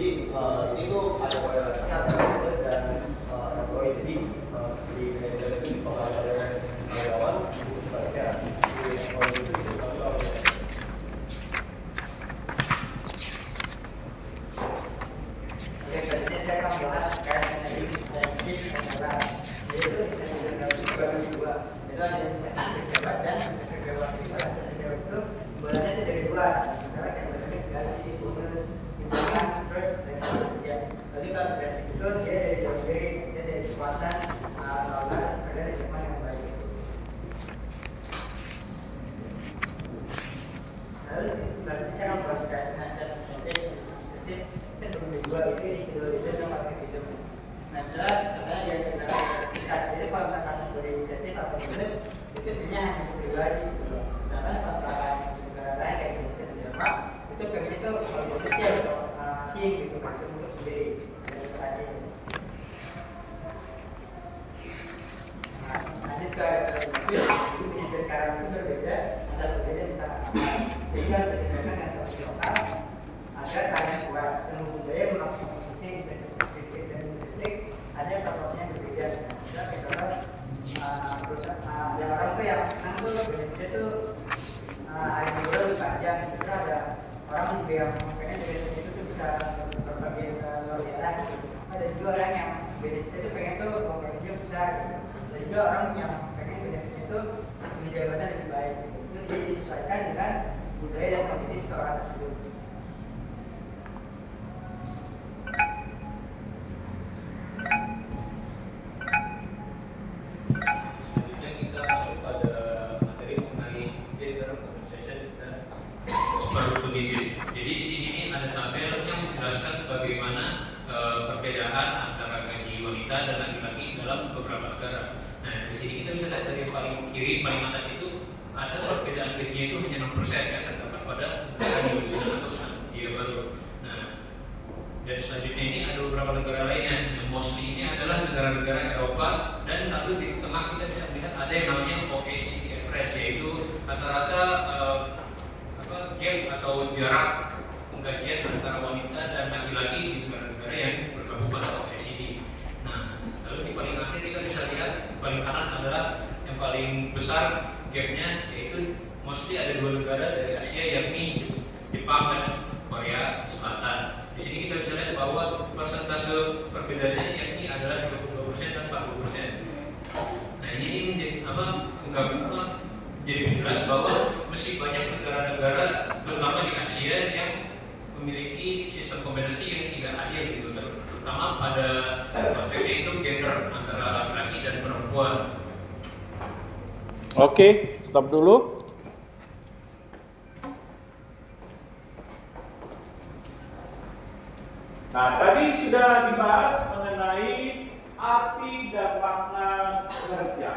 Jadi ini tuh ada korelasinya antara manajer dan employee. Jadi si manajer itu dipengaruhi oleh karyawan, itu sebaliknya si employee itu dipengaruhi oleh. Oke, selanjutnya saya akan membahas terkait dengan dan shift adalah yaitu bisa dibagi dua. Itu ada investasi kebat dan investasi kebat. Investasi kebat itu mulanya itu dari dua. Sekarang yang berarti dari bonus imbalan terus dari kerja. Jadi kalau investasi itu dia dari jauh dari dia dari kekuasaan dolar ada dari Jepang yang baik. Lalu selanjutnya saya akan membahas terkait dengan insentif. Dua ini dalam aktivisme. Nah, misalnya katanya dia sebenarnya singkat. Jadi kalau misalkan beri insentif atau bonus itu punya hanya pribadi. Sedangkan kalau negara lain kayak Indonesia dan Jerman itu pengen itu bonusnya untuk asing gitu maksud untuk sendiri dari petani. Nah, lanjut ke itu pendidikan karam itu berbeda antara berbeda misalkan sehingga kesehatan yang terus lokal agar kalian puas seluruh budaya melakukan fungsi insentif dan listrik ada proporsinya berbeda. Misalnya perusahaan ada orang tuh yang senang tuh benefitnya tuh hari libur lebih panjang. Itu ada orang yang pengen benefit itu tuh bisa berbagi ke luar daerah. Ada juga orang yang benefitnya tuh pengen tuh gajinya besar. Ada juga orang yang pengen benefitnya tuh punya jabatan lebih baik. Itu disesuaikan dengan budaya dan kondisi seseorang tersebut. Jadi di sini ini ada tabel yang menjelaskan bagaimana perbedaan antara gaji wanita dan laki-laki dalam beberapa negara. Nah, di sini kita bisa lihat dari yang paling kiri, paling atas itu ada perbedaan gajinya itu hanya 6% ya, terdapat pada New Zealand atau Selandia Baru. Nah, dan selanjutnya ini ada beberapa negara lainnya. Yang mostly ini adalah negara-negara Eropa, dan lalu di tengah kita bisa melihat ada yang namanya OECD average, yaitu rata-rata gap atau jarak penggajian antara wanita dan laki-laki di negara-negara yang bergabung pada OECD. Nah, lalu di paling akhir kita bisa lihat paling kanan adalah yang paling besar gapnya, yaitu mostly ada dua negara dari Asia, yakni Jepang dan Korea Selatan. Di sini kita bisa lihat bahwa persentase perbedaannya yakni adalah 22% dan 40%. Nah, ini menjadi jadi jelas bahwa masih banyak negara-negara terutama di Asia yang memiliki sistem kompensasi yang tidak adil gitu, terutama pada konteksnya itu gender antara laki-laki dan perempuan. Oke, stop dulu. Nah, tadi sudah dibahas mengenai arti dan makna kerja.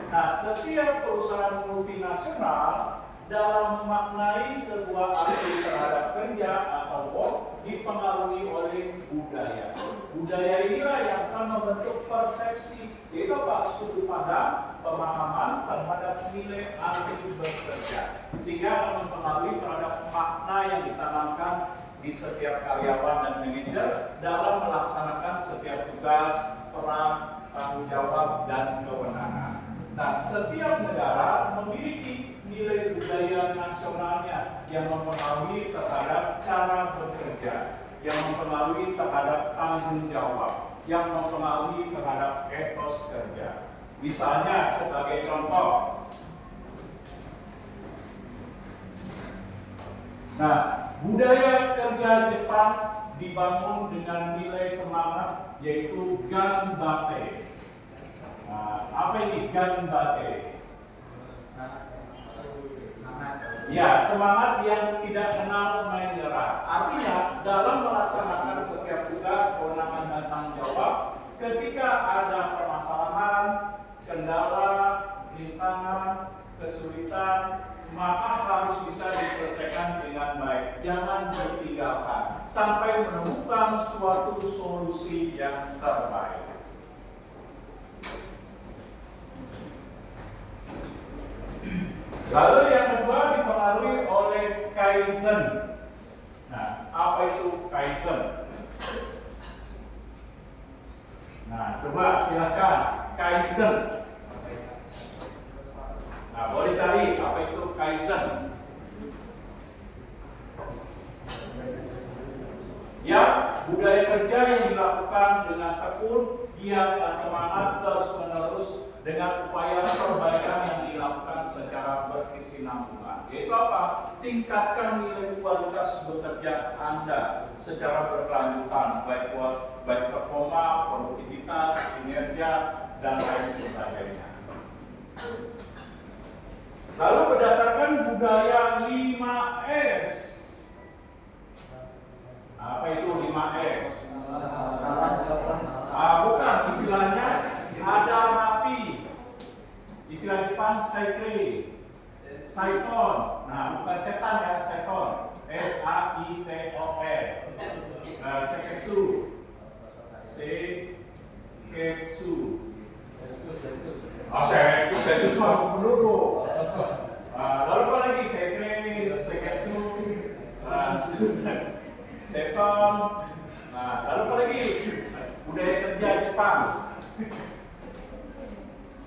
Nah, setiap perusahaan multinasional dalam memaknai sebuah arti terhadap kerja atau work dipengaruhi oleh budaya. Budaya inilah yang akan membentuk persepsi, yaitu apa? Sudut pandang, pemahaman terhadap nilai arti bekerja, sehingga akan mempengaruhi terhadap makna yang ditanamkan di setiap karyawan dan manajer dalam melaksanakan setiap tugas, peran, tanggung jawab, dan kewenangan. Nah, setiap negara memiliki nilai budaya nasionalnya yang mempengaruhi terhadap cara bekerja, yang mempengaruhi terhadap tanggung jawab, yang mempengaruhi terhadap etos kerja. Misalnya sebagai contoh, nah, budaya kerja Jepang dibangun dengan nilai semangat yaitu ganbate. Nah, apa ini ganbate? Ya, semangat yang tidak kenal menyerah. Artinya, dalam melaksanakan setiap tugas, kewenangan dan tanggung jawab, ketika ada permasalahan, kendala, rintangan, kesulitan, maka harus bisa diselesaikan dengan baik. Jangan ditinggalkan sampai menemukan suatu solusi yang terbaik. Lalu yang kedua dipengaruhi oleh Kaizen. Nah, apa itu Kaizen? Nah, coba silakan Kaizen. Nah, boleh cari apa itu Kaizen. Ya, budaya kerja yang dilakukan dengan tekun, giat dan semangat terus-menerus dengan upaya perbaikan yang dilakukan secara berkesinambungan. Yaitu apa? Tingkatkan nilai kualitas bekerja Anda secara berkelanjutan, baik performa, produktivitas, kinerja, dan lain sebagainya. Lalu berdasarkan budaya 5S. Apa itu 5S? Bukan, istilahnya ada rapi. Istilah Jepang Saiton. Nah, bukan setan ya, Saiton. S-A-I-T-O-N. Seketsu. Seketsu. Seketsu mah penduduk. Lalu apa lagi? Seketsu. Seton. Nah, lalu apa lagi? Budaya kerja Jepang.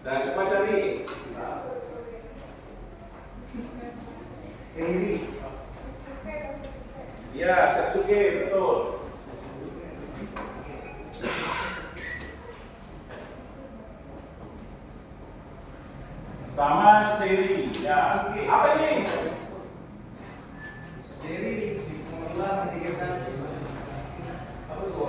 Dan coba cari. Seri. Ya, Satsuge, betul. Sama seri. Ya. Apa ini? Seri dimulai mendirikan apa itu?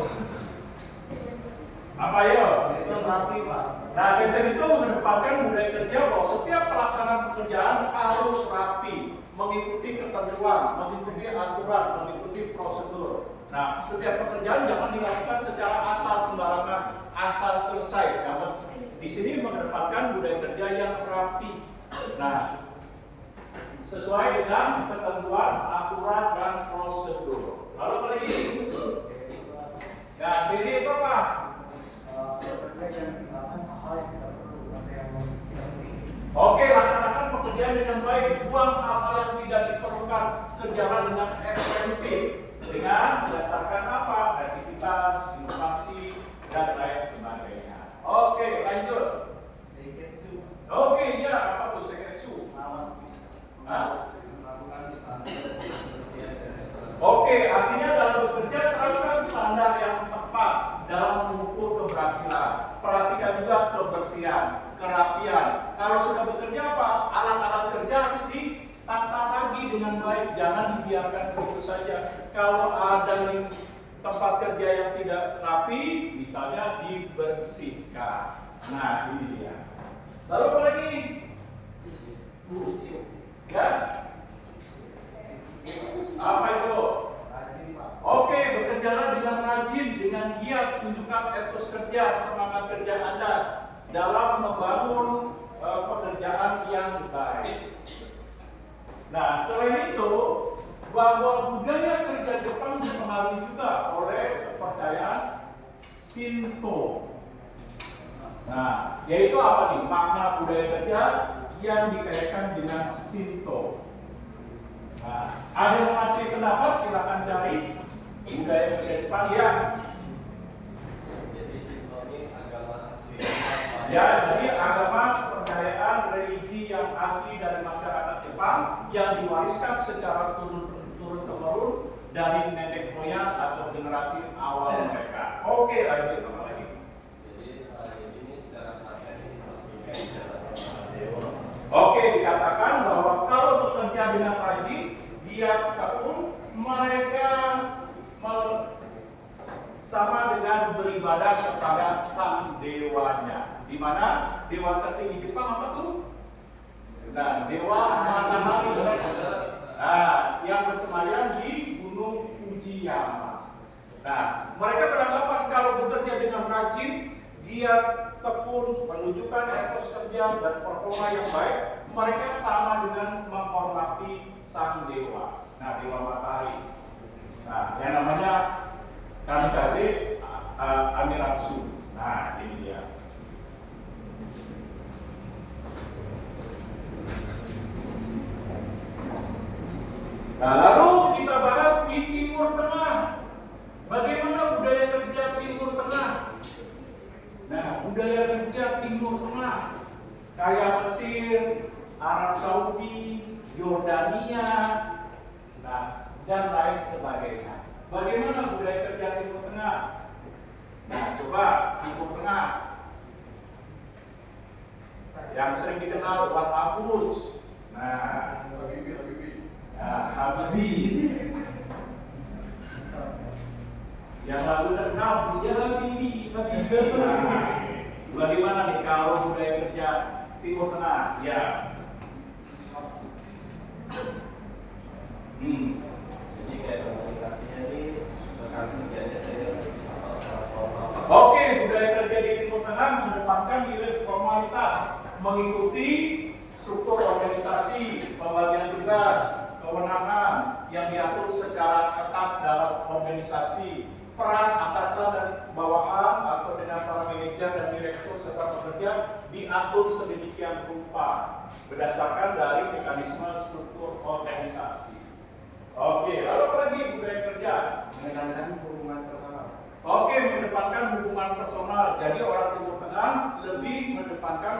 Apa yo? Itu rapi, Pak. Nah, Senten itu mengedepankan budaya kerja bahwa setiap pelaksanaan pekerjaan harus rapi, mengikuti ketentuan, mengikuti aturan, mengikuti prosedur. Nah, setiap pekerjaan jangan dilakukan secara asal sembarangan, asal selesai. Namun di sini mengedepankan budaya kerja yang rapi. Nah, sesuai dengan ketentuan, aturan, dan prosedur. Lalu apa lagi? Nah, sini itu apa? Oke, laksanakan pekerjaan dengan baik, buang hal-hal yang tidak diperlukan, kerjalah dengan efektif dengan berdasarkan apa? Kreativitas, inovasi, dan lain sebagainya. Oke, lanjut. Oke, ya, apa tuh Seketsu? Oke, artinya dalam bekerja terapkan standar yang tepat dalam mengukur keberhasilan. Perhatikan juga kebersihan, kerapian. Kalau sudah bekerja apa? Alat-alat kerja harus ditata lagi dengan baik, jangan dibiarkan begitu saja. Kalau ada tempat kerja yang tidak rapi, misalnya dibersihkan. Nah, ini dia. Lalu apa lagi? Ya? Apa itu? Oke, bekerjalah dengan rajin, dengan giat, tunjukkan etos kerja, semangat kerja Anda dalam membangun pekerjaan yang baik. Nah, selain itu, bahwa budaya kerja Jepang dipengaruhi juga oleh kepercayaan Shinto. Nah, yaitu apa nih? Makna budaya kerja yang dikaitkan dengan Shinto. Nah, ada yang masih pendapat, silakan cari budaya kerja Jepang ya. Jadi Shinto ini agama asli. Ya, jadi agama kepercayaan religi yang asli dari masyarakat Jepang yang diwariskan secara turun-temurun dari nenek moyang atau generasi awal mereka. Oke, lanjut apa lagi? Jadi ini secara praktis seperti dewa. Oke, dikatakan bahwa kalau bekerja dengan rajin, giat tekun, mereka sama dengan beribadah kepada sang dewanya. Di mana dewa tertinggi Jepang apa tuh? Nah, dewa Manahari. Nah, yang bersemayam di Gunung Fujiyama. Nah, mereka beranggapan kalau bekerja dengan rajin, giat tekun, menunjukkan etos kerja dan performa yang baik, mereka sama dengan menghormati sang dewa. Nah, dewa matahari. Nah, yang namanya Kamikaze Amaterasu. Nah, ini dia. Nah, lalu kita bahas di Timur Tengah. Bagaimana budaya kerja Timur Tengah? budaya kerja Timur Tengah, kayak Mesir, Arab Saudi, Yordania, nah, dan lain sebagainya. Bagaimana budaya kerja Timur Tengah? Nah, coba Timur Tengah yang sering dikenal Wat Abus. Nah, Habibie. Yang lalu terkenal ya Habibie. Nah, bagaimana nih kalau budaya kerja Timur Tengah? Ya. Jadi kayak komunikasinya ini rekan kerjanya saya Oke, budaya kerja di Timur Tengah mengedepankan nilai formalitas, mengikuti struktur organisasi, pembagian tugas, kewenangan yang diatur secara ketat dalam organisasi, peran atasan dan bawahan atau dengan para manajer dan direktur serta pekerja diatur sedemikian rupa berdasarkan dari mekanisme struktur organisasi. Oke, lalu apa lagi budaya kerja? menekankan hubungan personal. Oke, mengedepankan hubungan personal. Jadi orang Timur Tengah lebih mengedepankan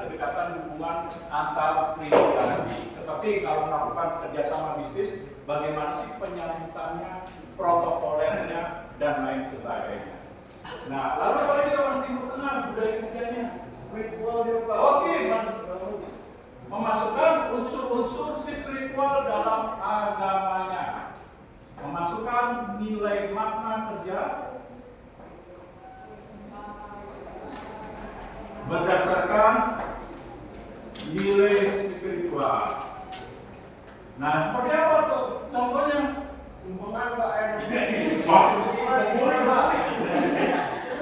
kedekatan hubungan antar pribadi. Seperti kalau melakukan kerjasama bisnis, bagaimana sih penyambutannya, protokolernya, dan lain sebagainya. Nah, lalu apa lagi orang Timur Tengah budaya kerjanya? Spiritual dia Pak. Oke, memasukkan unsur-unsur spiritual dalam agamanya, memasukkan nilai makna kerja berdasarkan nilai spiritual. Nah, seperti apa tuh contohnya? Hubungan Pak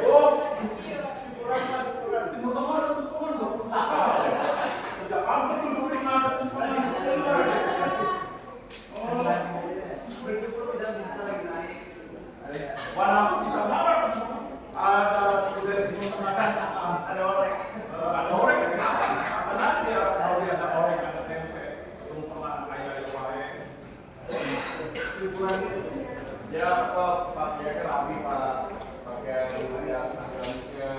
Oh, Timur Tengah ada tumpang dong. Sejak kapan Timur Tengah ada tumpang? Oh, Bersyukur bisa lagi naik. warna bisa marah. Ada budaya Timur Tengah kan ada orek, kenapa? Karena dia kalau dia ada orek ada tempe, Timur Tengah kayak wae. Hiburan itu. Ya Pak ya kan rapi Pak. Pakai yang agamisnya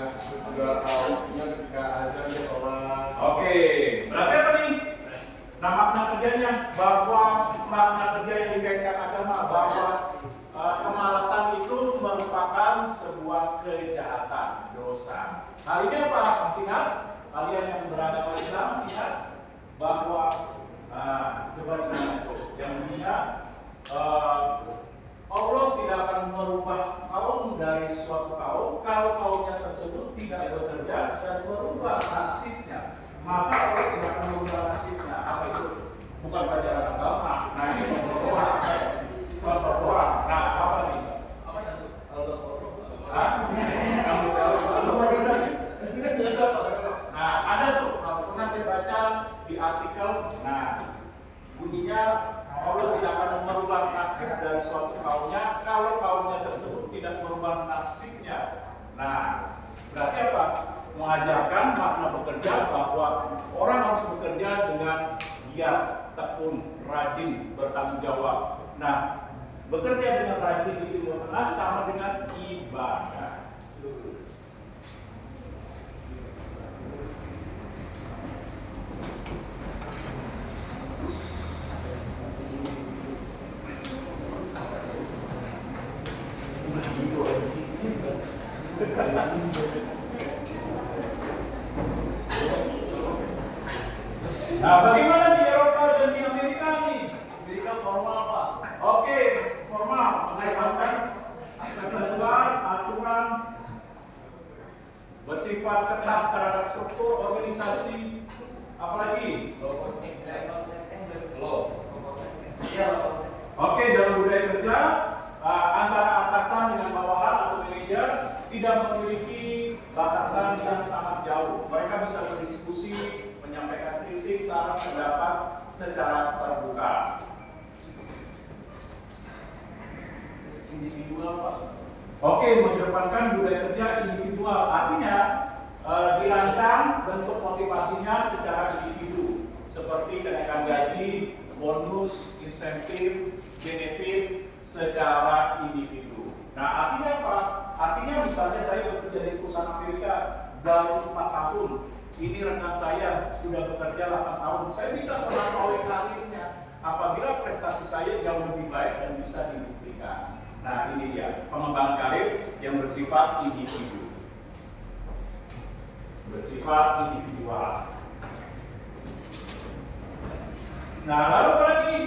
juga tahunya ketika azan dia sholat. Oke, berarti apa nih? Nah, makna kerjanya bahwa makna kerja yang dikaitkan agama bahwa kemalasan itu merupakan sebuah kejahatan, dosa. Hal ini apa? Masih ingat? Kalian yang beragama Islam masih ingat bahwa coba itu yang punya Allah tidak akan merubah kaum dari suatu kaum kalau kaumnya tersebut tidak bekerja dan merubah nasibnya. Maka Allah tidak akan merubah nasibnya. Apa itu? Bukan pelajaran agama. Nah, ini contoh doa. Contoh doa. Nah, apa nih? Apa itu? Nah, ada tuh. Pernah saya baca di artikel. Nah, bunyinya Allah tidak akan merubah nasib dari suatu kaumnya kalau kaumnya tersebut tidak merubah nasibnya. Nah, berarti apa? Mengajarkan makna bekerja bahwa orang harus bekerja dengan giat, tekun, rajin, bertanggung jawab. Nah, bekerja dengan rajin di Timur Tengah sama dengan ibadah. Nah, bagaimana di Eropa dan di Amerika nih? Amerika formal Pak. Oke, formal, mengedepankan ketentuan, aturan bersifat ketat terhadap struktur organisasi, apalagi? Oke, dalam budaya kerja antara atasan dengan bawahan atau manajer tidak memiliki batasan yang sangat jauh. Mereka bisa berdiskusi, menyampaikan kritik, saran, pendapat secara terbuka. Individual, Pak. Oke, mengedepankan budaya kerja individual. Artinya dirancang bentuk motivasinya secara individu, seperti kenaikan gaji, bonus, insentif, benefit secara individu. Nah, artinya apa? Artinya misalnya saya bekerja di perusahaan Amerika, baru 4 tahun. Ini rekan saya sudah bekerja 8 tahun. Saya bisa melampaui karirnya apabila prestasi saya jauh lebih baik dan bisa dibuktikan. Nah, ini dia pengembangan karir yang bersifat individu, bersifat individual. Nah, lalu apa lagi?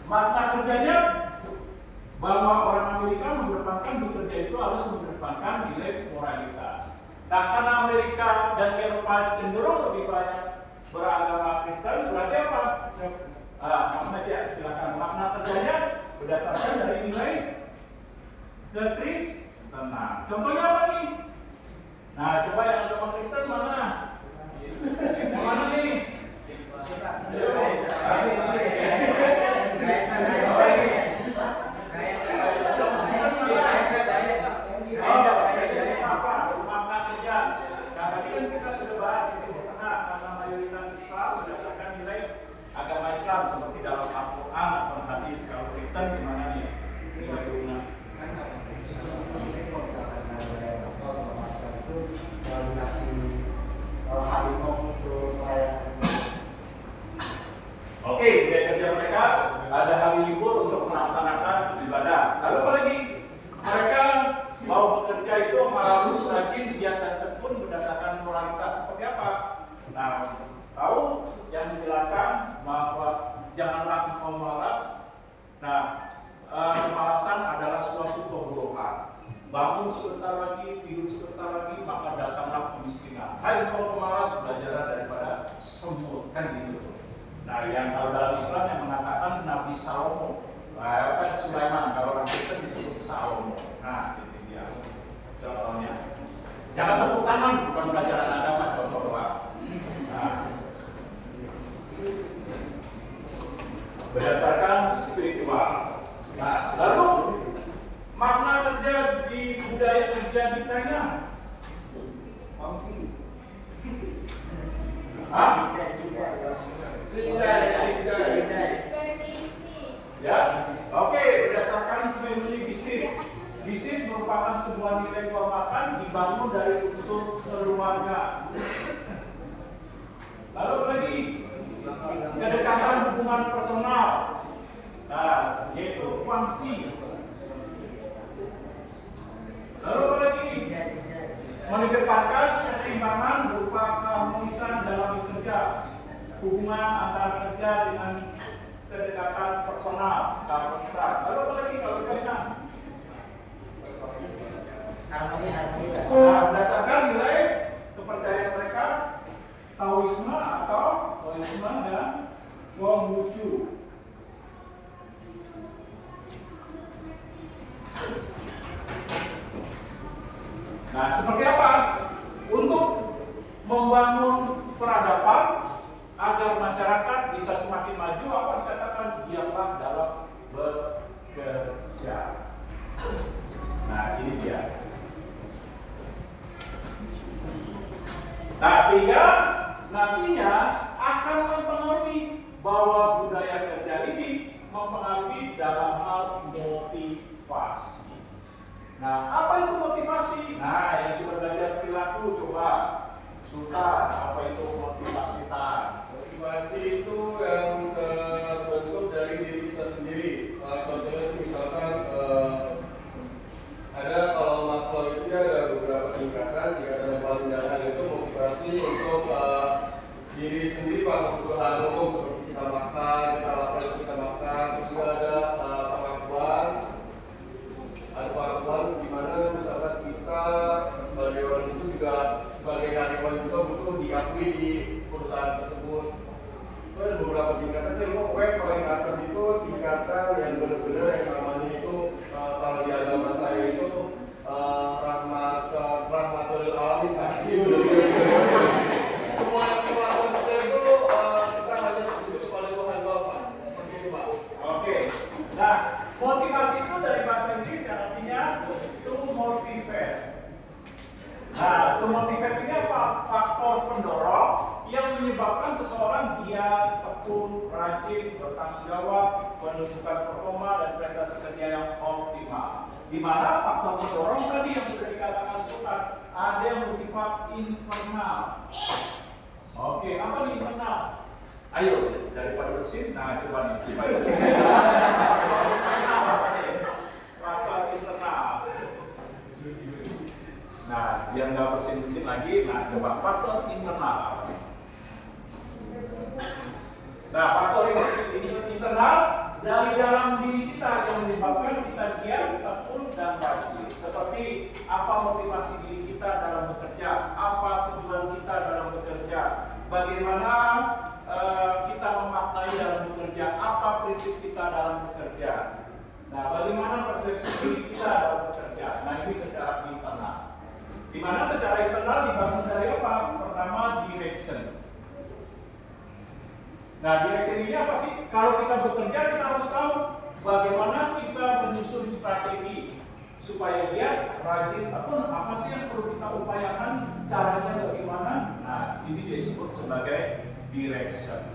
Makna kerjanya bahwa orang Amerika mengedepankan bekerja itu harus mengedepankan nilai moralitas. Nah, karena Amerika dan Eropa cenderung lebih banyak beragama Kristen, berarti apa? Makna ya, silakan. Makna kerjanya berdasarkan dari nilai kekristenan. Contohnya apa nih? Nah, coba yang agama Kristen mana? Yang mana nih? Islam seperti dalam Al-Quran atau hadis. Kalau Kristen gimana nih? Nilai guna. Oke, budaya kerja mereka ada hari libur untuk melaksanakan ibadah. Lalu apa lagi? Mereka mau bekerja itu harus rajin, giat dan tekun berdasarkan moralitas. Seperti apa? Nah, tahu yang dijelaskan bahwa janganlah engkau malas. Nah, kemalasan adalah suatu kebodohan. Bangun sebentar lagi, tidur sebentar lagi, maka datanglah kemiskinan. Hai engkau pemalas, belajarlah daripada semut, kan gitu. Nah, yang kalau dalam Islam yang mengatakan Nabi Salomo, kan Sulaiman, kalau orang Kristen disebut Salomo. Nah, itu dia contohnya. Jangan tepuk tangan, bukan pelajaran agama, contoh doang. Nah, berdasarkan spiritual. Nah, lalu makna kerja di budaya kerja di China. Ya, oke. Berdasarkan family business. Bisnis merupakan sebuah nilai kehormatan dibangun dari unsur keluarga. Lalu apa lagi? Kedekatan hubungan personal. Nah, yaitu kuansi. Lalu apa lagi? Mengedepankan keseimbangan berupa keharmonisan dalam bekerja. Hubungan antara kerja dengan kedekatan personal, keharmonisan. Lalu apa lagi kalau China? Nah, berdasarkan nilai kepercayaan mereka, Taoisme atau Taoisme dan Konghucu. Nah, seperti apa? Untuk membangun peradaban agar masyarakat bisa semakin maju, apa dikatakan? Diamlah dalam bekerja. Nah, ini dia. Nah, sehingga nantinya akan mempengaruhi bahwa budaya kerja ini mempengaruhi dalam hal motivasi. Nah, apa itu motivasi? Nah, yang sudah belajar perilaku, coba Sultan, apa itu motivasi tan? Motivasi itu yang terbentuk dari diri kita sendiri. Contohnya misalkan ada kalau Maslow itu ada beberapa tingkatan. Tingkatan yang paling dasar itu motivasi untuk diri sendiri, Pak, kebutuhan umum seperti kita makan, kita lapar kita makan. Terus juga ada pengakuan. Ada pengakuan di mana misalkan kita sebagai orang itu juga sebagai karyawan juga butuh diakui di perusahaan tersebut. Itu ada beberapa tingkatan. Saya lupa pokoknya paling atas itu tingkatan yang benar-benar yang namanya itu kalau di agama saya itu rahmatul alamin kasih. Semua yang melakukan kita itu kita hanya bersyukur kepada Tuhan Bapa. Seperti itu, Pak. Oke. Nah, motivasi itu dari bahasa Inggris yang artinya to motivate. Nah, to motivate ini apa? Faktor pendorong yang menyebabkan seseorang giat, tekun, rajin, bertanggung jawab, menunjukkan performa dan prestasi kerja yang optimal. Di mana faktor pendorong tadi yang sudah dikatakan Sultan ada yang bersifat internal. Oke, apa nih internal? Ayo, daripada bersin, nah coba nih. Faktor internal. Nah, biar nggak bersin-bersin lagi, nah coba faktor internal. Nah, faktor ini internal dari dalam diri kita yang menyebabkan kita diam, tekun, dan pasti. Seperti apa motivasi diri kita dalam bekerja, apa tujuan kita dalam bekerja, bagaimana kita memaknai dalam bekerja, apa prinsip kita dalam bekerja. Nah, bagaimana persepsi diri kita dalam bekerja. Nah, ini secara internal. Di mana secara internal dibangun dari apa? Pertama, direction. Nah, direction ini apa sih? Kalau kita bekerja, kita harus tahu bagaimana kita menyusun strategi supaya dia rajin ataupun apa sih yang perlu kita upayakan, caranya bagaimana. Nah, ini disebut sebagai direction.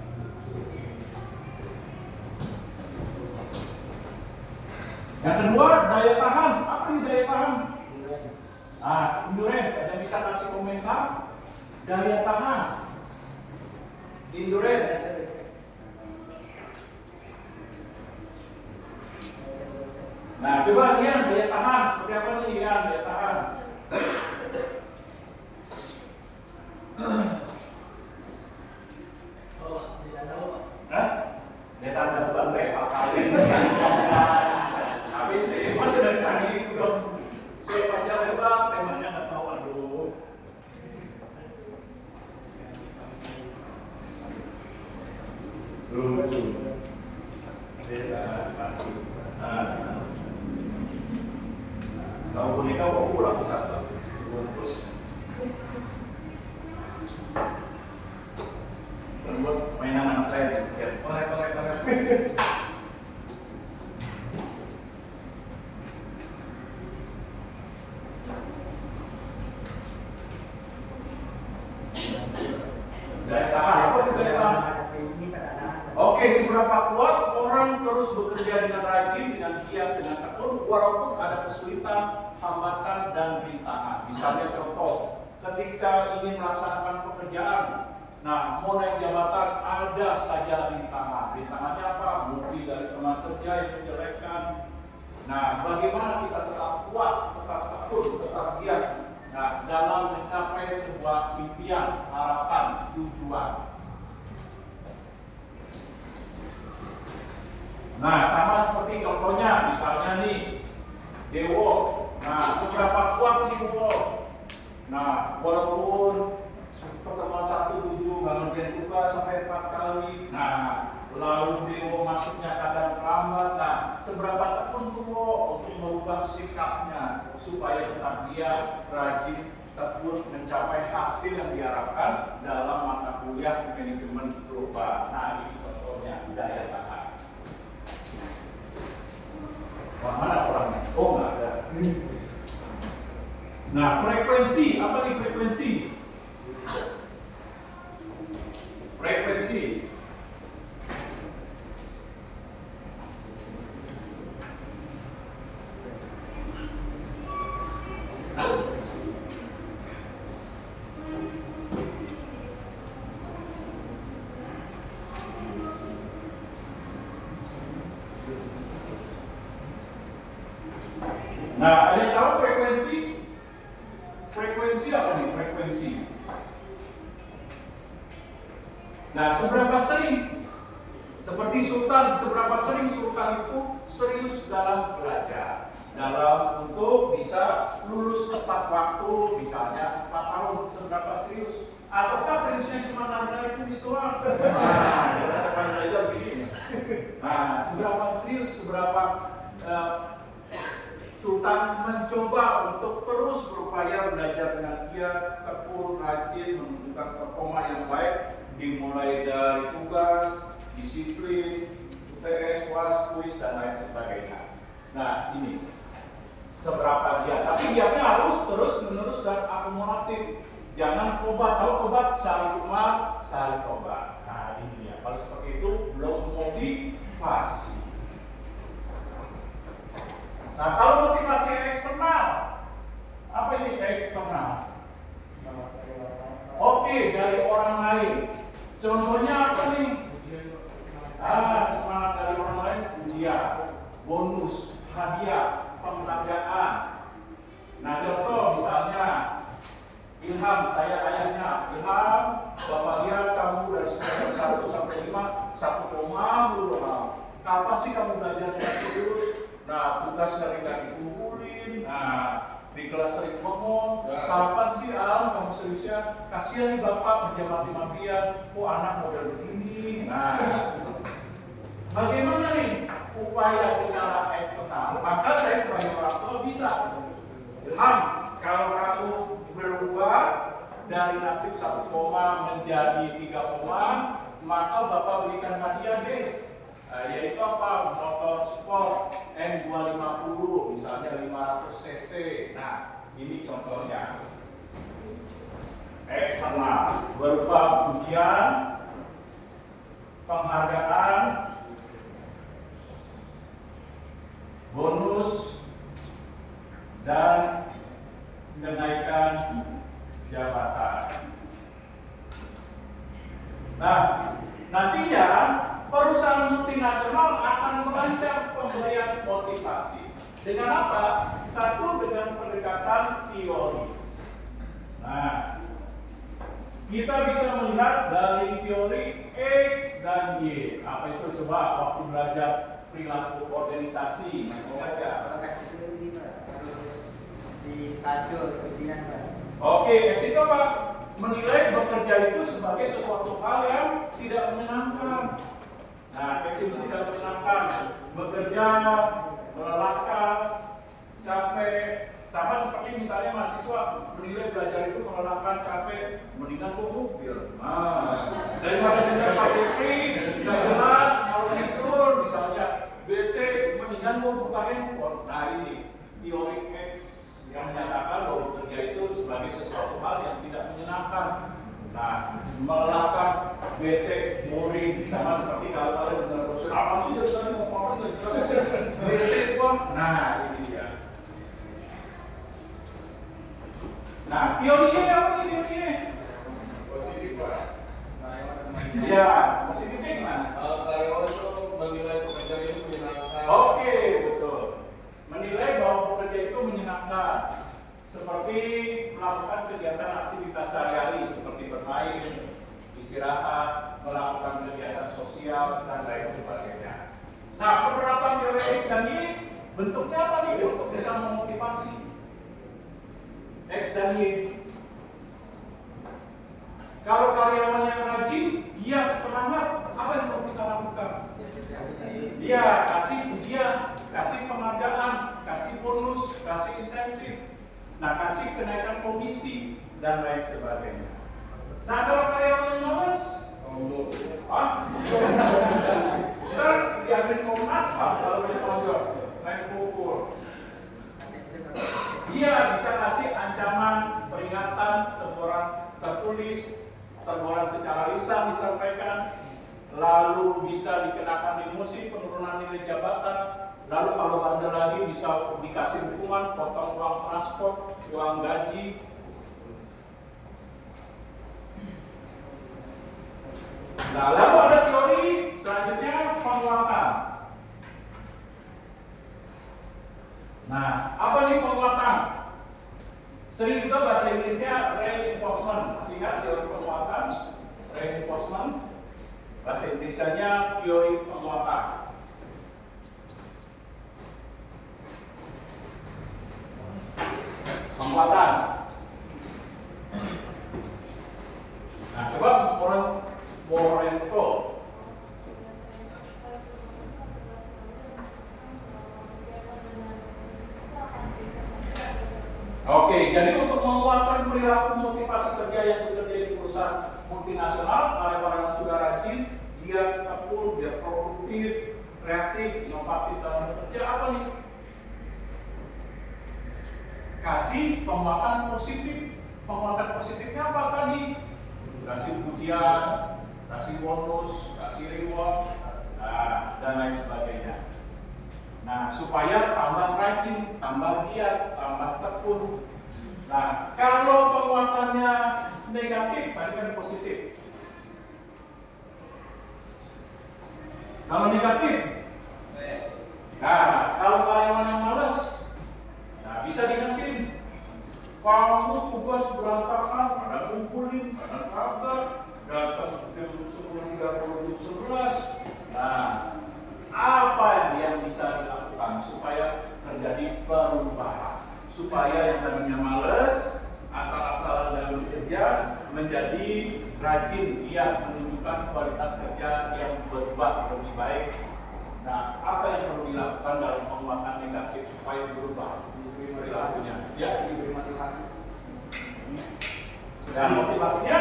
Yang kedua, daya tahan. Apa nih daya tahan? Endurance. Ada yang bisa kasih komentar? Daya tahan. Endurance. Nah, coba lihat daya tahan. Seperti apa nih ya daya tahan? Daya tahan dapat berapa kali? Habis ini masih dari tadi itu dong. Saya panjang lebar, temanya nggak tahu. Aduh. Lucu. Kalau boneka kok pulang satu, bungkus. Buat mainan anak saya, korek. Daya tahan, apa itu daya tahan? Oke, seberapa kuat orang terus bekerja dengan rajin, dengan giat, dengan tekun, walaupun ada kesulitan, hambatan, dan rintangan. Misalnya contoh, ketika ingin melaksanakan pekerjaan, nah, mau naik jabatan, ada saja rintangan. Rintangannya apa? Mungkin dari teman kerja yang menjelekkan. Nah, bagaimana kita tetap kuat, tetap tekun, tetap giat, nah, dalam mencapai sebuah impian, harapan, tujuan. Nah, sama seperti contohnya, misalnya nih, Dewo. Nah, seberapa kuat nih Dewo? Nah, walaupun pertemuan 1-7 nggak ngerjain tugas sampai 4 kali. Nah, lalu Dewo masuknya kadang lambat. Nah, seberapa tekun Dewo untuk merubah sikapnya supaya tetap dia rajin, tekun mencapai hasil yang diharapkan dalam mata kuliah manajemen global. Nah, ini contohnya daya tahan. Mana orangnya? Oh, nggak ada. Nah, frekuensi. Apa nih frekuensi? Frekuensi. Nah, ada yang tahu frekuensi? Frekuensi apa nih? Frekuensi. Nah, seberapa sering? Seperti Sultan, seberapa sering Sultan itu serius dalam belajar, dalam untuk bisa lulus tepat waktu, misalnya 4 tahun, seberapa serius? Ataukah seriusnya cuma nari-nari kumis doang? Nah, kita belajar begini. Nah, seberapa serius, seberapa Sultan mencoba untuk terus berupaya belajar dengan giat, tekun, rajin, menunjukkan performa yang baik, dimulai dari tugas, disiplin, UTS, UAS, kuis, dan lain sebagainya. Nah, ini seberapa giat, tapi giatnya harus terus-menerus dan akumulatif. Jangan tobat, tahu tobat sehari umat, sehari tobat. Nah, ini dia. Kalau seperti itu belum motivasi. Nah, kalau motivasi eksternal, apa ini eksternal? Contohnya apa nih? Semangat dari orang lain, ujian, bonus, hadiah, penghargaan. Nah, contoh misalnya Ilham, saya ayahnya. Ilham, Bapak lihat kamu dari semester 1 sampai 5, 1 dulu. Kapan sih kamu belajar dengan serius? Nah, tugas sering gak dikumpulin. Nah, di kelas sering ngomong. Kapan sih kamu seriusnya? Kasihan nih Bapak kerja mati-matian. Kok anak model begini? Nah, bagaimana nih upaya secara eksternal? Maka saya sebagai orang tua bisa. Ilham, kalau kamu berubah dari nasib 1 koma menjadi 3 koma, maka Bapak berikan hadiah deh. Yaitu apa? Motor sport M250, misalnya 500 cc. Nah, ini contohnya. Eksternal berupa ujian, penghargaan, bonus, dan kenaikan jabatan. Nah, nantinya perusahaan multinasional akan merancang pemberian motivasi. Dengan apa? Satu, dengan pendekatan teori. Nah, kita bisa melihat dari teori X dan Y. Apa itu? Coba waktu belajar perilaku organisasi, masih ingat ya? Harus ditajur pimpinan, Pak. Oke, X itu apa? Menilai bekerja itu sebagai sesuatu hal yang tidak menyenangkan. Nah, X itu tidak menyenangkan. Bekerja, melelahkan, capek. Sama seperti misalnya mahasiswa menilai belajar itu melelahkan, capek, mendingan kok mobil. Nah, daripada dengar pakai print, tidak jelas, kalau tidur misalnya bete, mendingan mau buka handphone. Nah, ini teori X yang menyatakan bahwa bekerja itu sebagai sesuatu hal yang tidak menyenangkan. Nah, melelahkan, bete, boring, sama seperti kalau kalian dengar brosur, apa sih dari tadi ngomong apa sih? Bete gua. Nah, ini dia. Nah, teorinya apa nih teorinya? Positif, Pak. Ya, positifnya gimana? Karyawan itu menilai pekerjaan itu menyenangkan. Oke, betul. Menilai bahwa pekerja itu menyenangkan, seperti melakukan kegiatan aktivitas sehari-hari seperti bermain, istirahat, melakukan kegiatan sosial dan lain sebagainya. Nah, penerapan teori X dan Y bentuknya apa nih untuk bisa memotivasi? X dan Y. Kalau karyawan yang rajin, dia semangat, apa yang perlu kita lakukan? Dia kasih ujian, kasih penghargaan, kasih bonus, kasih insentif, nah kasih kenaikan komisi dan lain sebagainya. Nah kalau karyawan yang malas, ntar diambil Komnas Pak kalau ditonjok, naik pukul. Dia bisa kasih ancaman, peringatan, teguran tertulis, teguran secara lisan disampaikan, lalu bisa dikenakan demosi, penurunan nilai jabatan, lalu kalau bandel lagi bisa dikasih hukuman, potong uang transport, uang gaji. Nah, lalu ada teori selanjutnya penguatan. Nah, apa nih penguatan? Sering juga bahasa Inggrisnya reinforcement. Masih ingat teori penguatan? Reinforcement. Bahasa Indonesianya teori penguatan. Penguatan. Nah, coba Morento. Oke, jadi untuk menguatkan perilaku motivasi kerja yang bekerja di perusahaan multinasional, karyawan yang sudah rajin, dia tekun, dia produktif, kreatif, inovatif dalam bekerja, apa nih? Kasih penguatan positif. Penguatan positifnya apa tadi? Kasih pujian, kasih bonus, kasih reward, dan lain sebagainya. Nah, supaya tambah rajin, tambah giat, tambah tekun. Nah, kalau penguatannya negatif, tadi kan positif. Kalau negatif, nah kalau karyawan yang malas, nah bisa diingetin. Kamu tugas berantakan, kadang kumpulin, kadang kabar, datang jam 10.30, jam 11. Nah, apa yang bisa dilakukan supaya terjadi perubahan? Supaya yang tadinya males, asal-asalan dalam bekerja menjadi rajin, ia menunjukkan kualitas kerja yang berubah lebih baik. Nah, apa yang perlu dilakukan dalam penguatan negatif supaya berubah perilakunya? Ya, diberi motivasi. Dan motivasinya?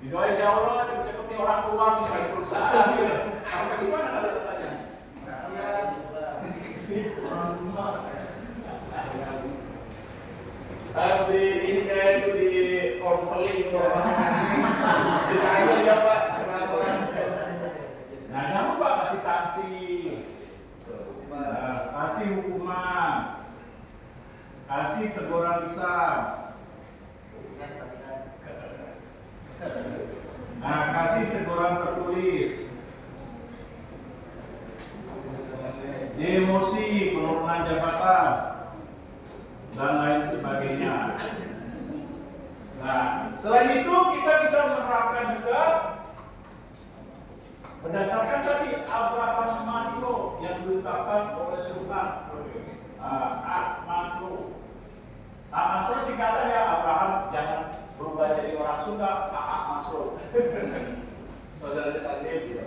Didoain ya Allah, cepet-cepet nih orang keluar misalnya perusahaan. Apa gimana kata-katanya? Harus di ini kayak itu di konseling ditanya ya Pak kenapa? Nah, jangan Pak kasih sanksi, kasih hukuman, kasih teguran lisan. Nah, kasih teguran tertulis, demosi, penurunan jabatan, dan lain sebagainya. Nah, selain itu kita bisa menerapkan juga berdasarkan tadi Abraham Maslow yang diungkapkan oleh Sultan Maslow. Nah, Maslow singkatannya Abraham, jangan berubah jadi orang Sunda, Maslow. Saudara cantik juga.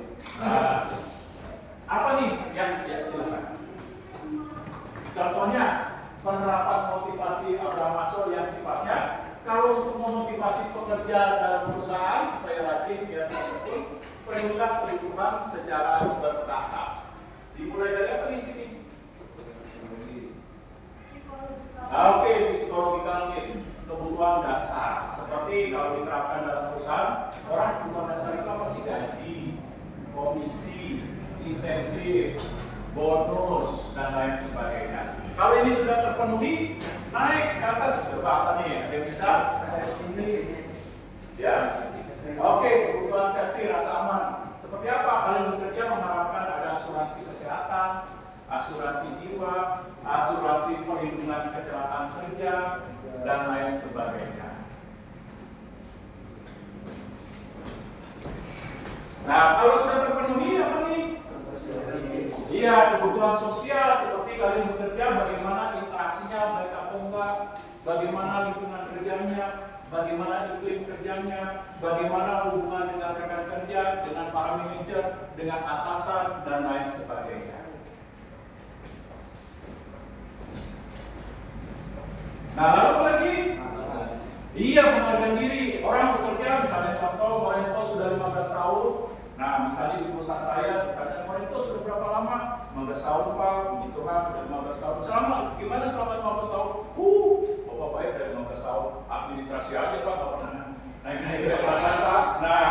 Apa nih yang silakan? Contohnya penerapan motivasi Abraham Maslow yang sifatnya kalau untuk memotivasi pekerja dalam perusahaan supaya rajin dan betul, perlukan kebutuhan secara bertahap. Dimulai dari apa di sini? Oke, physiological needs, kebutuhan dasar. Seperti kalau diterapkan dalam perusahaan, orang kebutuhan dasar itu apa sih? Gaji, komisi, insentif, bonus, dan lain sebagainya. Kalau ini sudah terpenuhi, naik ke atas berapa nih? Ada yang bisa? Ya. Oke, kebutuhan safety, rasa aman. Seperti apa? Kalian bekerja mengharapkan ada asuransi kesehatan, asuransi jiwa, asuransi perlindungan kecelakaan kerja, dan lain sebagainya. Nah, kalau sudah terpenuhi apa nih? Iya, kebutuhan sosial seperti kalian bekerja, bagaimana interaksinya baik atau enggak, bagaimana lingkungan kerjanya, bagaimana iklim kerjanya, bagaimana hubungan dengan rekan kerja, dengan para manajer, dengan atasan, dan lain sebagainya. Nah, lalu apa lagi? Iya, penghargaan diri. Orang bekerja, misalnya contoh, Morento sudah 15 tahun. Nah, misalnya di perusahaan saya, ditanya Morento sudah berapa lama? 15 tahun Pak, puji Tuhan, sudah 15 tahun. Selama, gimana selama 15 tahun? Bapak baik dari 15 tahun. Administrasi aja Pak, nggak pernah naik-naik jabatan Pak. Nah,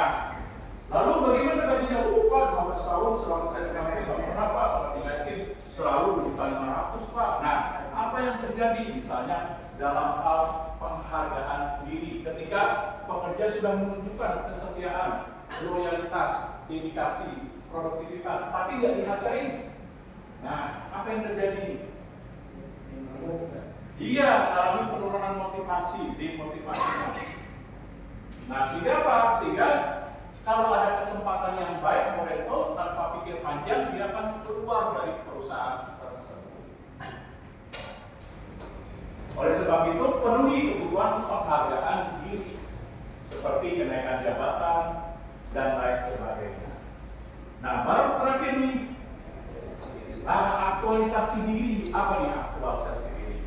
lalu bagaimana gajinya? Pak, 15 tahun selama saya di kampung nggak pernah Pak, kalau dinaikin selalu 1.500 Pak. Nah, apa yang terjadi? Misalnya dalam hal penghargaan diri ketika pekerja sudah menunjukkan kesetiaan, loyalitas, dedikasi, produktivitas, tapi nggak dihargai. Nah, apa yang terjadi? Dia alami penurunan motivasi, demotivasi. Nah, sehingga apa? Sehingga kalau ada kesempatan yang baik, Morento tanpa pikir panjang dia akan keluar dari perusahaan tersebut. Oleh sebab itu, penuhi kebutuhan penghargaan diri seperti kenaikan jabatan dan lain sebagainya. Nah, baru terakhir nih, aktualisasi diri. Apa nih aktualisasi diri?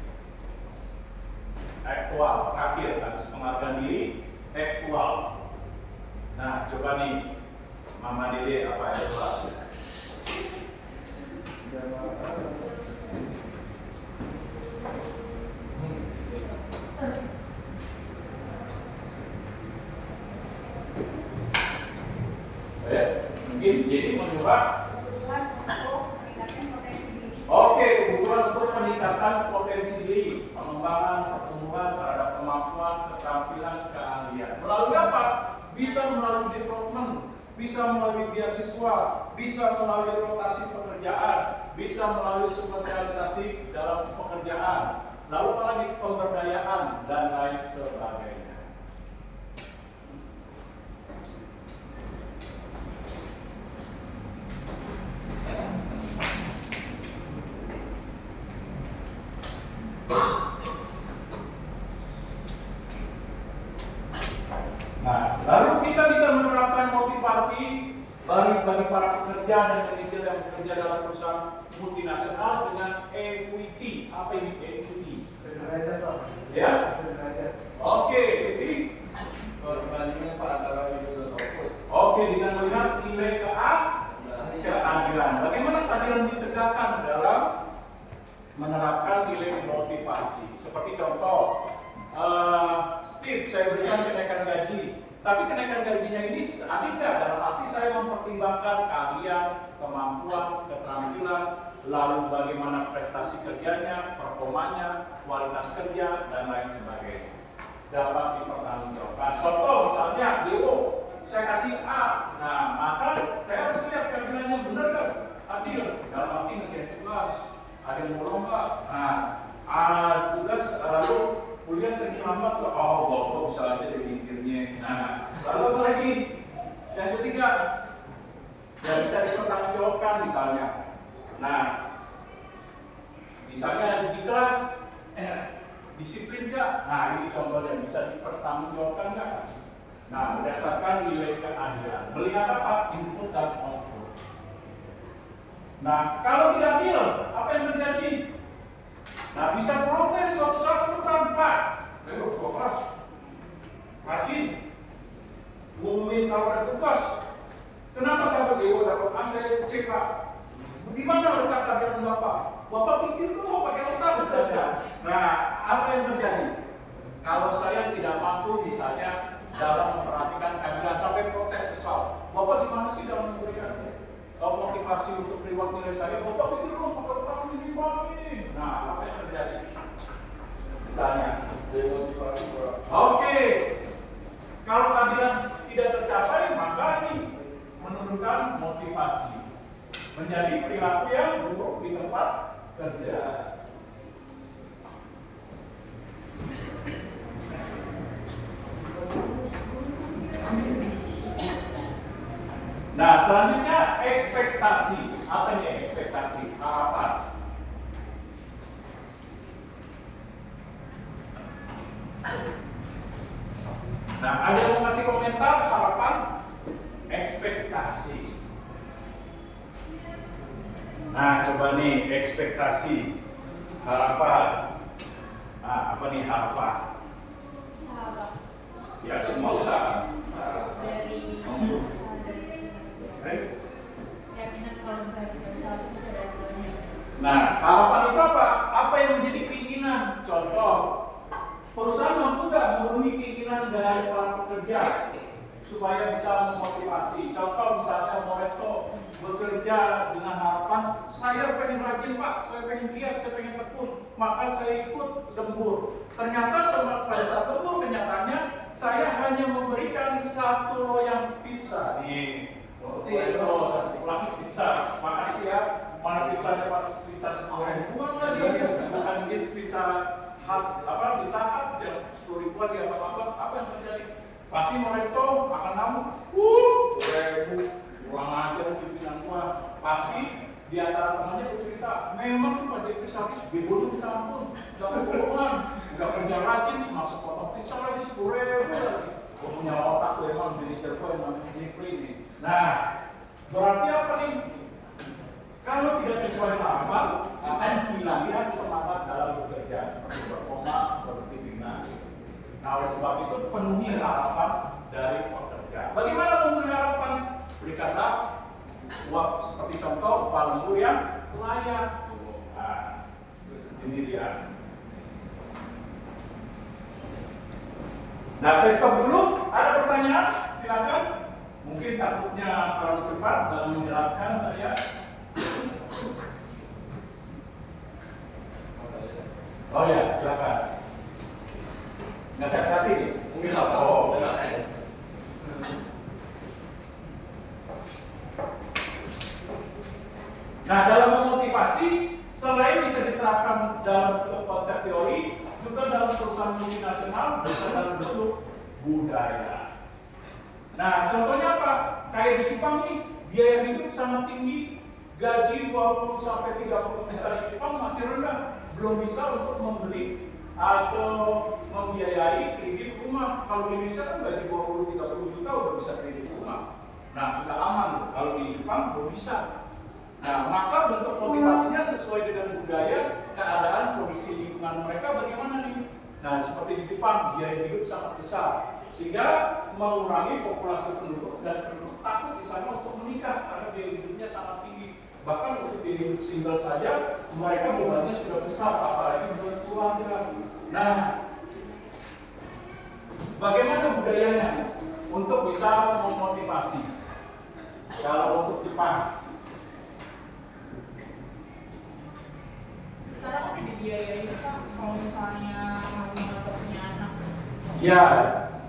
Aktual, terakhir habis penghargaan diri, aktual. Nah, coba nih, Mama Dede apa aktual? Mungkin jadi menyurat meningkatkan potensi diri, pengembangan, pertumbuhan terhadap kemampuan, keterampilan, keahlian. Melalui apa? Bisa melalui development, bisa melalui beasiswa, bisa melalui rotasi pekerjaan, bisa melalui spesialisasi dalam pekerjaan, lalu apalagi pemberdayaan dan lain sebagainya. Nah, lalu kita bisa menerapkan motivasi bagi para pekerja dan manajer yang bekerja dalam perusahaan multinasional dengan equity. Apa ini equity? Sederajat Pak. Ya? Sederajat. Oke, jadi Perbandingan antara input dan output. oke, dengan melihat nilai keadilan. Bagaimana keadilan ditegakkan dalam menerapkan nilai motivasi? Seperti contoh, Steve, saya berikan kenaikan gaji. Tapi kenaikan gajinya ini adil nggak? Dalam arti saya mempertimbangkan keahlian, kemampuan, keterampilan, lalu bagaimana prestasi kerjanya, performanya, kualitas kerja, dan lain sebagainya. Dapat dipertanggungjawabkan. Contoh misalnya, Dewo, saya kasih A. Nah, maka saya harus lihat keadilannya benar kan? Adil. Dalam arti ngerjain tugas. Ada yang bolong nggak? Nah, tugas lalu kuliah sering lambat tuh, bapak bisa aja dari mikirnya. Nah, lalu apa lagi? Yang ketiga, yang bisa dipertanggungjawabkan misalnya. Nah, misalnya di kelas, disiplin nggak? Nah, ini contohnya bisa dipertanggungjawabkan nggak? Nah, berdasarkan nilai keadilan, melihat apa? Input dan output. Nah, kalau tidak adil, apa yang terjadi? Nah, bisa protes suatu saat Pak, saya udah kelas rajin ngumumin kalau ada tugas. Kenapa sahabat Dewa dapat A, saya cek Pak, bagaimana letak keadilan Bapak? Bapak pikir dulu pakai otak saja. Nah, apa yang terjadi? Kalau saya tidak mampu misalnya dalam memperhatikan keadilan sampai protes kesal, Bapak gimana sih dalam memberikan motivasi untuk reward nilai saya? Bapak pikir dulu pakai otak ini Pak ini. Nah, apa yang terjadi? Misalnya, Demotivasi Pak. oke, kalau keadilan tidak tercapai, maka ini menurunkan motivasi, menjadi perilaku yang buruk di tempat kerja. Nah, selanjutnya ekspektasi. Apa ini ekspektasi? Harapan. Nah, ada yang mau kasih komentar harapan, ekspektasi. Nah, coba nih ekspektasi, harapan. Nah, apa nih harapan? Sahabat Ya, semua usaha. dari keyakinan kalau misalnya kita usaha itu bisa ada hasilnya. Nah, harapan itu apa? Apa yang menjadi keinginan? Contoh, perusahaan mampu nggak memenuhi keinginan dari para pekerja supaya bisa memotivasi. Contoh misalnya Moreto bekerja dengan harapan, saya pengen rajin Pak, saya pengen giat, saya pengen tekun, maka saya ikut lembur. Ternyata pada saat lembur kenyataannya saya hanya memberikan 1 loyang pizza. Moreto lagi pizza, makasih ya. Mana pizzanya pas pizza 10.000-an lagi, bukan pizza apa di saat yang 10.000-an dia apa yang terjadi? Pasti Moreto akan namun 2.000 kurang ajar pimpinan gua. Pasti di antara temannya bercerita, memang tuh Pak Dekrisaris bego tuh kita ampun, gak bohongan, gak kerja rajin, cuma sepotong pizza lagi 10.000 lagi. Gua punya otak tuh emang manajer gua yang namanya Jeffrey ini. Nah, berarti apa nih? Kalau tidak sesuai harapan, akan hilangnya semangat dalam bekerja, seperti berkoma, beraktivitas. Nah, oleh sebab itu penuhi harapan dari pekerja. Bagaimana memenuhi harapan? Berikanlah uang seperti contoh upah lembur yang layak. Nah, ini dia. Nah, saya stop dulu. Ada pertanyaan? Silakan. Mungkin takutnya terlalu cepat dalam menjelaskan saya. Nggak sakit hati nih? Enggak, Pak. Oh. Tenang aja. Nah, dalam memotivasi, selain bisa diterapkan dalam bentuk konsep teori, juga dalam perusahaan multinasional bisa dalam bentuk budaya. Nah, contohnya apa? Kayak di Jepang nih, biaya hidup sangat tinggi, gaji 20 sampai 30 juta di Jepang masih rendah, belum bisa untuk membeli atau membiayai kredit rumah. Kalau di Indonesia kan gaji 20-30 juta udah bisa kredit rumah. Nah, sudah aman. Kalau di Jepang belum bisa. Nah, maka bentuk motivasinya sesuai dengan budaya, keadaan, kondisi lingkungan mereka bagaimana nih? Nah, seperti di Jepang, biaya hidup sangat besar, sehingga mengurangi populasi penduduk dan penduduk takut di sana untuk menikah karena biaya hidupnya sangat tinggi. Bahkan untuk biaya hidup single saja, mereka bebannya sudah besar, apalagi untuk keluarga. Nah, bagaimana budayanya untuk bisa memotivasi? Kalau untuk Jepang, Sekarang udah dibiayai Pak kalau misalnya mau punya anak. ya,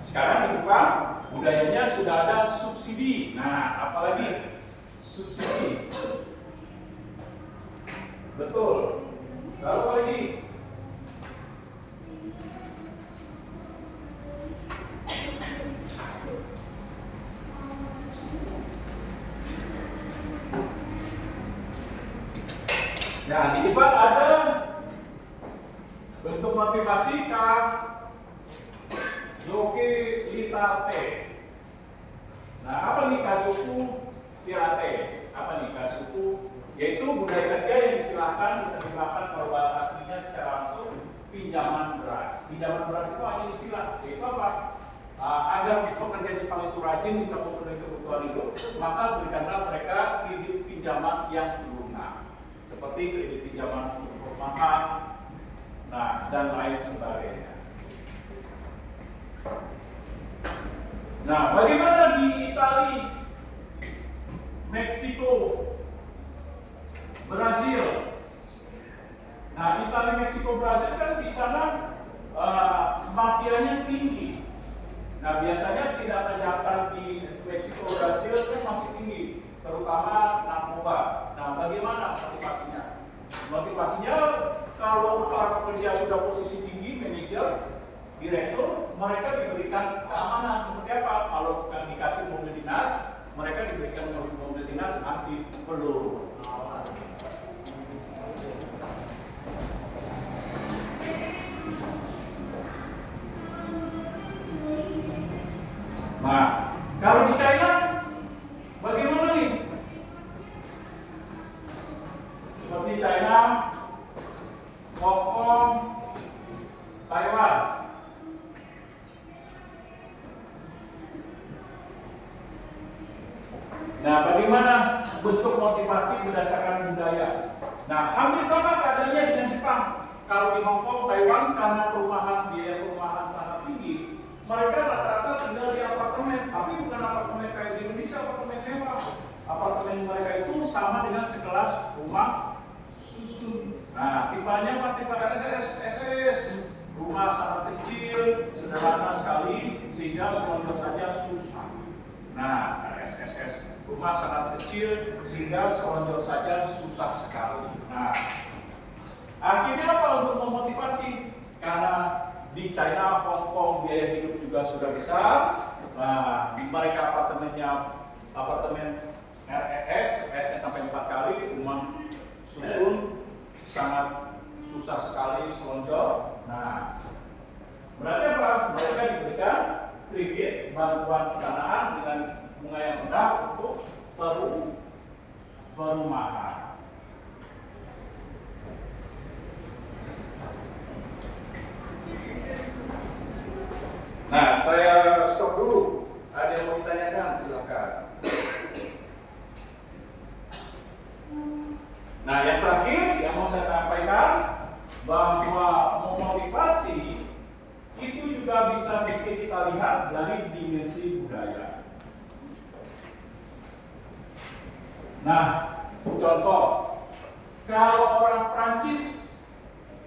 sekarang di Jepang budayanya sudah ada subsidi. Nah, apalagi subsidi? Betul. Lalu apa lagi? Nah, di Jepang ada bentuk motivasi Kazoku Itate. Nah, apa nih Kazoku Itate? Apa nih Kazoku? Yaitu budaya kerja yang disilahkan diterjemahkan kalau bahasa aslinya secara langsung pinjaman beras. Pinjaman beras itu hanya istilah, yaitu apa? Agar pekerja Jepang itu rajin bisa memenuhi kebutuhan hidup, maka berikanlah mereka kredit pinjaman yang lunak, seperti kredit pinjaman untuk perumahan, nah, dan lain sebagainya. Nah, bagaimana di Italia, Meksiko, Brasil? Nah, Italia, Meksiko, Brasil kan di sana mafianya tinggi. Nah, biasanya tindak kejahatan di Meksiko, Brasil kan masih tinggi, terutama narkoba. Nah, bagaimana motivasinya? Motivasinya kalau para pekerja sudah posisi tinggi, manajer, direktur, mereka diberikan keamanan seperti apa? Kalau dikasih mobil dinas, mereka diberikan mobil dinas anti peluru. Nah, kalau di China, bagaimana nih? Seperti China, Hong Kong, Taiwan. Nah, bagaimana bentuk motivasi berdasarkan budaya? Nah, hampir sama keadaannya dengan Jepang. Kalau di Hong Kong, Taiwan, karena biaya perumahan sangat tinggi, mereka rata-rata tinggal di apartemen, tapi bukan apartemen kayak di Indonesia, apartemen mewah. Apartemen mereka itu sama dengan sekelas rumah susun. Nah, tipenya apa? Tipe SS, rumah sangat kecil, sederhana sekali, sehingga selonjor saja susah. Nah, SSS, rumah sangat kecil, sehingga selonjor saja susah sekali. Nah, akhirnya apa untuk memotivasi? Karena di China, Hong Kong biaya hidup juga sudah besar. Nah, mereka apartemen RES, S-nya sampai 4 kali, rumah susun sangat susah sekali selonjor. Nah, berarti apa? Mereka diberikan kredit bantuan pendanaan dengan bunga yang rendah untuk perumahan. Nah, saya stop dulu. Ada yang mau ditanyakan? Silakan. Nah, yang terakhir yang mau saya sampaikan bahwa memotivasi itu juga bisa kita lihat dari dimensi budaya. Nah, contoh, kalau orang Prancis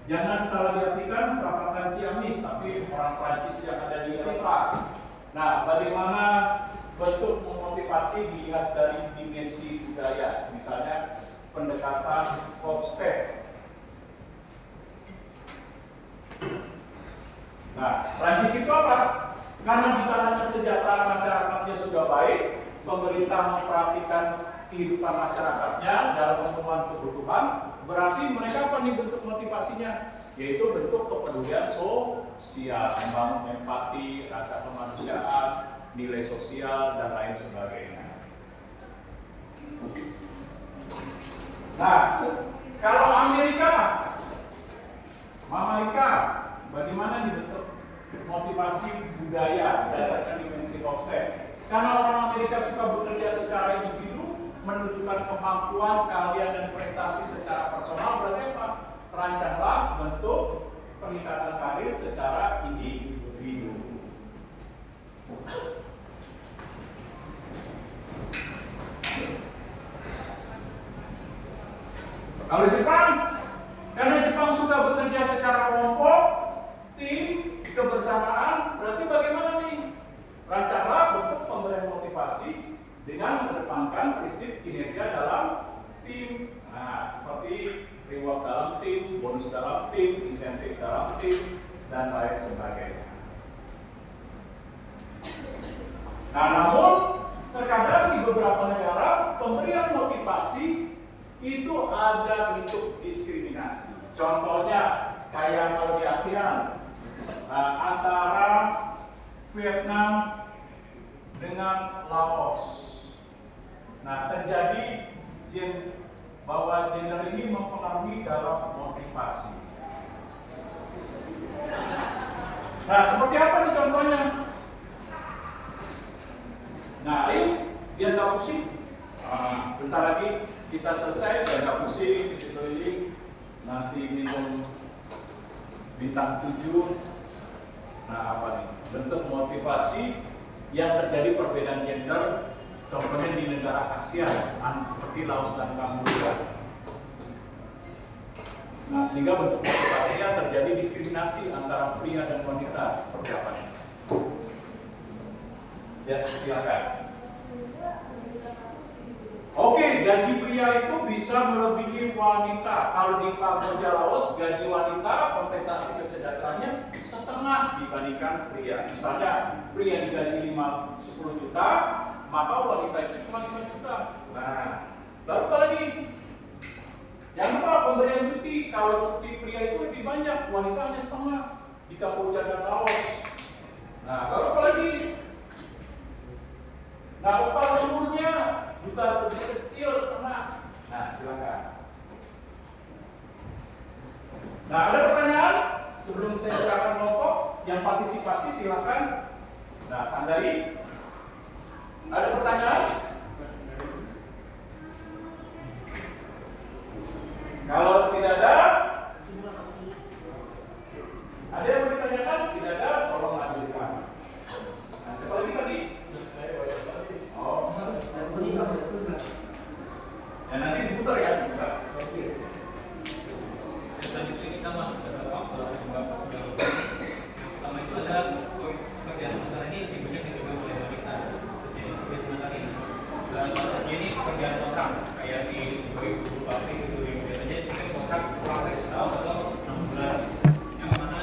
Jangan salah diartikan perapatan Ciamis, tapi orang Prancis yang ada di Eropa. Nah, bagaimana bentuk memotivasi dilihat dari dimensi budaya, misalnya pendekatan Hofstede. Nah, Prancis itu apa? Karena di sana kesejahteraan masyarakatnya sudah baik, pemerintah memperhatikan kehidupan masyarakatnya dalam memenuhi kebutuhan, berarti mereka apa nih bentuk motivasinya? Yaitu bentuk kepedulian sosial, membangun empati, rasa kemanusiaan, nilai sosial, dan lain sebagainya. Nah, kalau Amerika, bagaimana dibentuk motivasi budaya berdasarkan dimensi Hofstede? Karena orang Amerika suka bekerja secara individu, menunjukkan kemampuan, keahlian, dan prestasi secara personal, berarti apa? Terancamlah bentuk peningkatan karir secara individu. Kalau Jepang, karena Jepang sudah bekerja secara kelompok, tim, kebersamaan, berarti bagaimana nih? Rancanglah bentuk pemberian motivasi dengan mengedepankan prinsip kinesia dalam tim. Nah, seperti reward dalam tim, bonus dalam tim, insentif dalam tim, dan lain sebagainya. Nah, namun terkadang di beberapa negara pemberian motivasi itu ada bentuk diskriminasi. Contohnya kayak kalau di ASEAN, antara Vietnam dengan Laos. Nah, terjadi bahwa gender ini mempengaruhi dalam motivasi. Nah, seperti apa nih contohnya? Nah, ayo biar nggak pusing. Bentar lagi kita selesai, biar nggak pusing, keliling, nanti minum bintang 7. Nah, apa nih? Bentuk motivasi yang terjadi perbedaan gender, contohnya di negara ASEAN, seperti Laos dan Kamboja. Nah, sehingga bentuk motivasinya terjadi diskriminasi antara pria dan wanita, seperti apa nih? Ya, silakan. Oke, gaji pria itu bisa melebihi wanita. Kalau di Kamboja, Laos, gaji wanita kompensasi kesejahteraannya setengah dibandingkan pria. Misalnya, pria digaji 10 juta, maka wanita itu cuma 5 juta. Nah, lalu apa lagi? Jangan lupa pemberian cuti. Kalau cuti pria itu lebih banyak, wanita hanya setengah di Kamboja dan Laos. Nah, lalu apa lagi? Nah, upah lemburnya juga sedikit kecil setengah. Nah, silakan. Nah, ada pertanyaan sebelum saya serahkan kelompok yang partisipasi, silakan. Nah, tandai. Ada pertanyaan? Kalau tidak ada, ada yang mau ditanyakan? Tidak ada, tolong lanjutkan. Nah, siapa lagi tadi? Oh, ya nanti diputar ya. Selanjutnya kita masuk ke faktor penyebab pertama itu ada pekerjaan sementara ini lebih banyak dilakukan oleh wanita. Jadi pekerjaan sementara ini, salah satunya ini pekerjaan kontrak kayak di ibu pabrik itu biasanya kita kontrak kurang dari setahun atau 6 bulan. Yang mana